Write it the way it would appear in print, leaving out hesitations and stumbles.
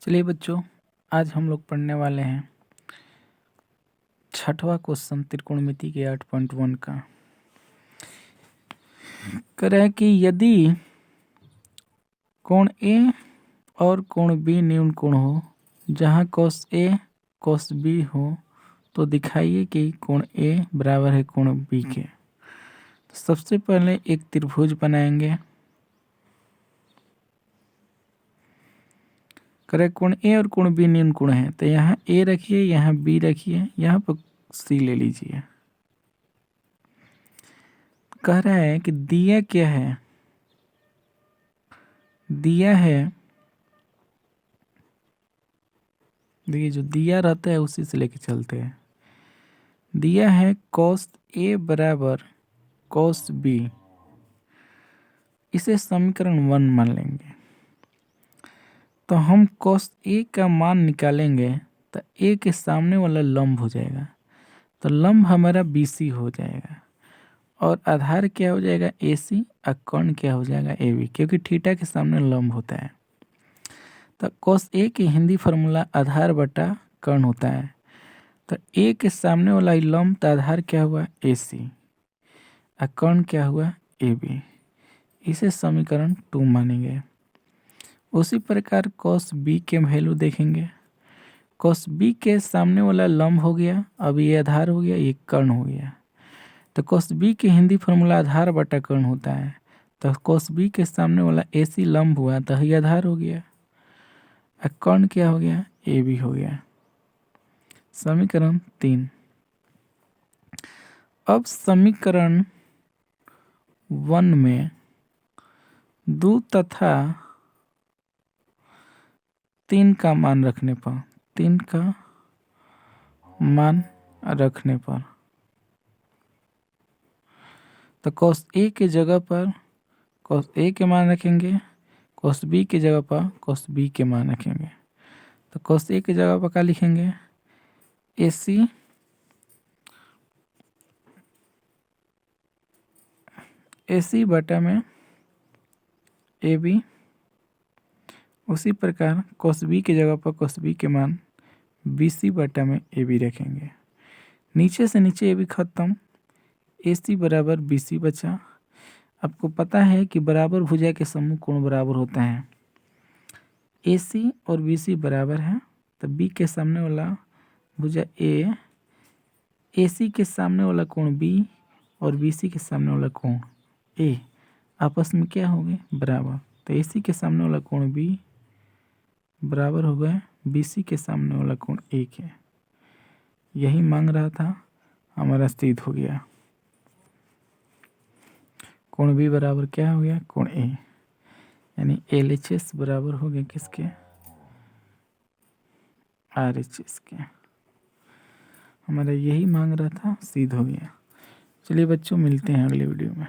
चलिए बच्चों, आज हम लोग पढ़ने वाले हैं छठवां क्वेश्चन त्रिकोणमिति के 8.1 का। कह रहा है कि यदि कोण ए और कोण बी न्यून कोण हो, जहां cos ए cos बी हो, तो दिखाइए कि कोण ए बराबर है कोण बी के। तो सबसे पहले एक त्रिभुज बनाएंगे। करे कोण ए और कोण बी न्यून कोण है, तो यहाँ ए रखिए, यहाँ बी रखिए, यहाँ पर सी ले लीजिए। कह रहा है कि दिया क्या है, दिया है, देखिए जो दिया रहता है उसी से लेके चलते हैं। दिया है cos ए बराबर cos बी, इसे समीकरण 1 मान लेंगे। तो हम cos ए का मान निकालेंगे तो ए के सामने वाला लंब हो जाएगा, तो लंब हमारा BC हो जाएगा और आधार क्या हो जाएगा AC और कोण क्या हो जाएगा AB, क्योंकि थीटा के सामने लंब होता है। तो cos ए की हिंदी फार्मूला आधार बटा कोण होता है। तो ए के सामने वाला लंब तो आधार क्या हुआ AC और कोण क्या हुआ AB, इसे समीकरण 2 मानेंगे। उसी प्रकार cos B के वैल्यू देखेंगे। cos B के सामने वाला लंब हो गया, अब ये आधार हो गया, ये कोण हो गया। तो cos B की हिंदी फार्मूला आधार बटा कोण होता है। तो cos B के सामने वाला AC लंब हुआ तो ये आधार हो गया, और कोण क्या हो गया AB हो गया। समीकरण 3। अब समीकरण 1 में 2 तथा 3 का मान रखने पर, 3 का मान रखने पर, तो cos A के जगह पर cos A के मान रखेंगे, cos B के जगह पर cos B के मान रखेंगे। तो cos A के जगह पर क्या लिखेंगे AC बटा में AB। उसी प्रकार cos B के जगह पर cos B के मान BC बटा में AB रखेंगे। नीचे से नीचे AB खत्म, AC बराबर BC बचा। आपको पता है कि बराबर भुजा के समूह कोण बराबर होता है। AC और BC बराबर है, तो B के सामने वाला भुजा A, AC के सामने वाला कोण B और BC के सामने वाला कोण A आपस में क्या हो गए बराबर। तो AC के सामने वाला कोण B बराबर हो गए BC के सामने वाला कोण A के। यही मांग रहा था, हमारा सिद्ध हो गया। कोण B बराबर क्या हो गया कोण A, यानी LHS बराबर हो गया किसके RHS के। हमारा यही मांग रहा था, सिद्ध हो गया। चलिए बच्चों, मिलते हैं अगले वीडियो में।